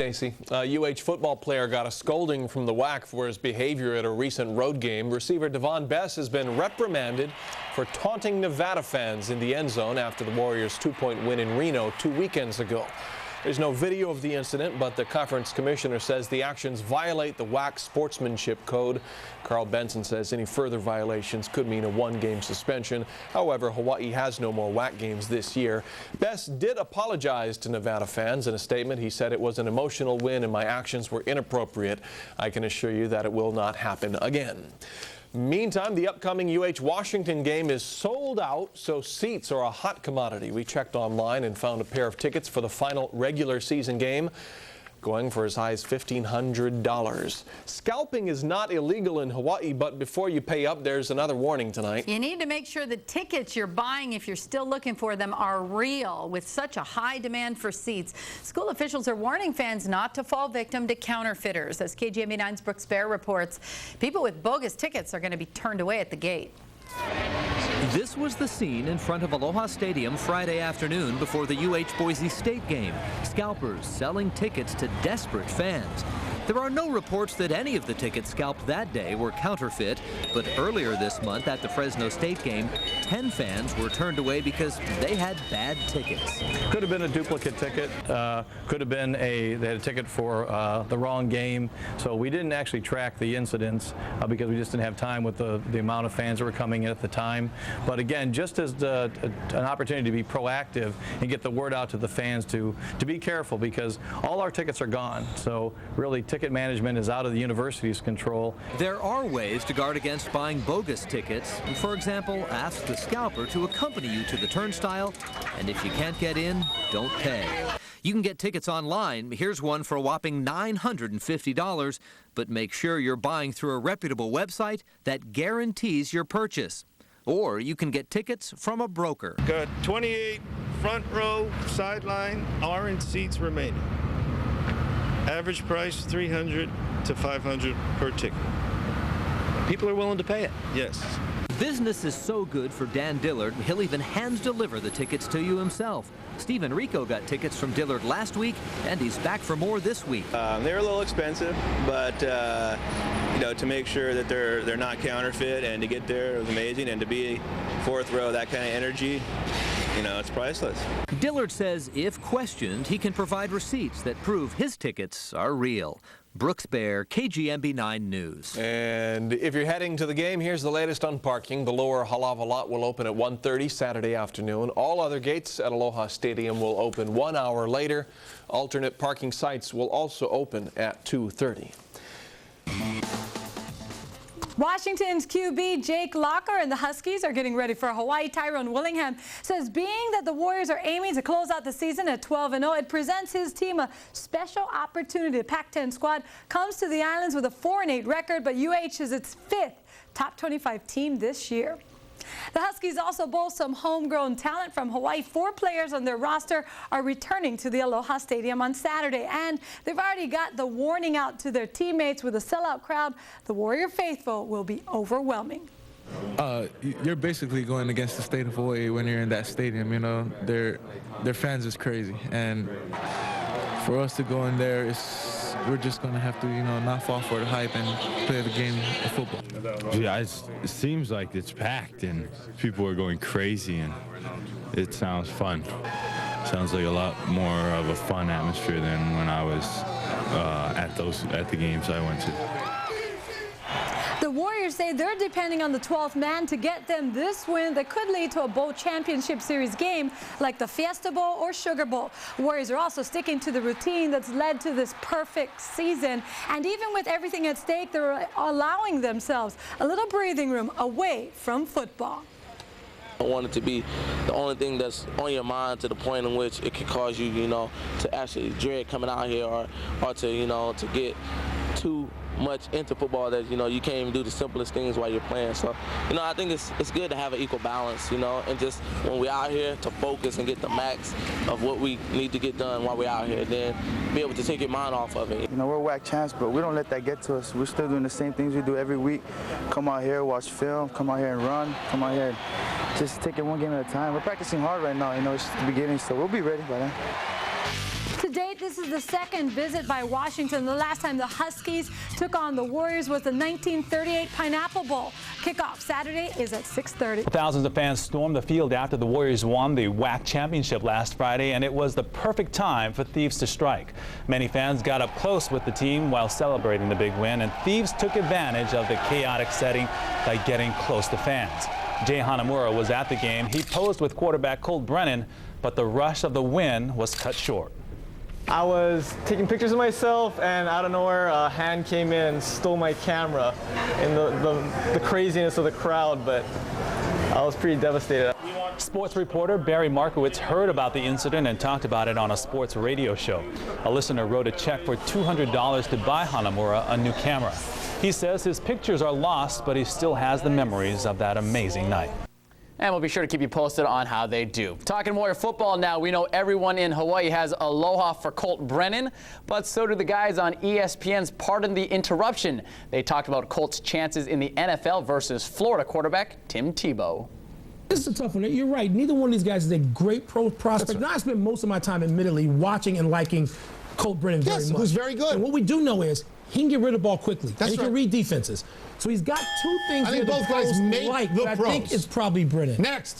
Casey, a UH football player got a scolding from the WAC for his behavior at a recent road game. Receiver Devon Bess has been reprimanded for taunting Nevada fans in the end zone after the Warriors' 2-point win in Reno 2 weekends ago. There's no video of the incident, but the conference commissioner says the actions violate the WAC sportsmanship code. Carl Benson says any further violations could mean a one-game suspension. However, Hawaii has no more WAC games this year. Bess did apologize to Nevada fans. In a statement, he said it was an emotional win and my actions were inappropriate. I can assure you that it will not happen again. Meantime, the upcoming UH-Washington game is sold out, so seats are a hot commodity. We checked online and found a pair of tickets for the final regular season game, going for as high as $1,500. Scalping is not illegal in Hawaii, but before you pay up, there's another warning tonight. You need to make sure the tickets you're buying, if you're still looking for them, are real. With such a high demand for seats, school officials are warning fans not to fall victim to counterfeiters. As KGMB9's Brooks Bear reports, people with bogus tickets are going to be turned away at the gate. This was the scene in front of Aloha Stadium Friday afternoon before the UH-Boise State game. Scalpers selling tickets to desperate fans. There are no reports that any of the tickets scalped that day were counterfeit, but earlier this month at the Fresno State game, 10 fans were turned away because they had bad tickets. Could have been a duplicate ticket, could have been they had a ticket for the wrong game, so we didn't actually track the incidents because we just didn't have time with the amount of fans that were coming in at the time. But again, just as an opportunity to be proactive and get the word out to the fans to be careful, because all our tickets are gone, so really ticket management is out of the university's control. There are ways to guard against buying bogus tickets. For example, ask the scalper to accompany you to the turnstile, and if you can't get in, don't pay. You can get tickets online. Here's one for a whopping $950, but make sure you're buying through a reputable website that guarantees your purchase. Or you can get tickets from a broker. Got 28 front row sideline orange seats remaining. Average price $300 to $500 per ticket. People are willing to pay it. Yes. Business is so good for Dan Dillard, he'll even hand-deliver the tickets to you himself. Steve Enrico got tickets from Dillard last week, and he's back for more this week. They're a little expensive, but you know, to make sure that they're not counterfeit, and to get there, it was amazing, and to be fourth row, that kind of energy, you know, it's priceless. Dillard says if questioned, he can provide receipts that prove his tickets are real. Brooks Bear, KGMB9 News. And if you're heading to the game, here's the latest on parking. The lower Halava lot will open at 1:30 Saturday afternoon. All other gates at Aloha Stadium will open 1 hour later. Alternate parking sites will also open at 2:30. Washington's QB Jake Locker and the Huskies are getting ready for Hawaii. Tyrone Willingham says being that the Warriors are aiming to close out the season at 12-0, it presents his team a special opportunity. The Pac-10 squad comes to the islands with a 4-8 record, but UH is its 5th top 25 team this year. The Huskies also boast some homegrown talent from Hawaii. 4 players on their roster are returning to the Aloha Stadium on Saturday, and they've already got the warning out to their teammates. With a sellout crowd, the Warrior faithful will be overwhelming. You're basically going against the state of Hawaii when you're in that stadium. You know, their fans is crazy, and for us to go in there, we're just going to have to, you know, not fall for the hype and play the game of football. Yeah, it seems like it's packed and people are going crazy, and it sounds fun. Sounds like a lot more of a fun atmosphere than when I was at the games I went to. The Warriors say they're depending on the 12th man to get them this win that could lead to a bowl championship series game like the Fiesta Bowl or Sugar Bowl. Warriors are also sticking to the routine that's led to this perfect season. And even with everything at stake, they're allowing themselves a little breathing room away from football. I want it to be the only thing that's on your mind, to the point in which it can cause you, you know, to actually dread coming out here, or to, you know, to get too much into football that, you know, you can't even do the simplest things while you're playing. So, you know, I think it's good to have an equal balance, you know, and just when we're out here to focus and get the max of what we need to get done while we're out here, then be able to take your mind off of it. You know, we're WAC champs, but we don't let that get to us. We're still doing the same things we do every week. Come out here, watch film, come out here and run, come out here and just take it one game at a time. We're practicing hard right now, you know, it's the beginning, so we'll be ready by then. To date, this is the second visit by Washington. The last time the Huskies took on the Warriors was the 1938 Pineapple Bowl. Kickoff Saturday is at 6:30. Thousands of fans stormed the field after the Warriors won the WAC championship last Friday, and it was the perfect time for Thieves to strike. Many fans got up close with the team while celebrating the big win, and Thieves took advantage of the chaotic setting by getting close to fans. Jay Hanamura was at the game. He posed with quarterback Colt Brennan, but the rush of the win was cut short. I was taking pictures of myself, and out of nowhere, a hand came in and stole my camera in the craziness of the crowd, but I was pretty devastated. Sports reporter Barry Markowitz heard about the incident and talked about it on a sports radio show. A listener wrote a check for $200 to buy Hanamura a new camera. He says his pictures are lost, but he still has the memories of that amazing night. And we'll be sure to keep you posted on how they do. Talking Warrior football now, we know everyone in Hawaii has aloha for Colt Brennan, but so do the guys on ESPN's Pardon the Interruption. They talked about Colt's chances in the NFL versus Florida quarterback Tim Tebow. This is a tough one. You're right. Neither one of these guys is a great pro prospect. Right. Now, I spent most of my time, admittedly, watching and liking Colt Brennan very much. Who's very good. And what we do know is he can get rid of the ball quickly. That's and he can read defenses. So he's got two things. I think both guys make the pros. I think it's probably Brennan. Next.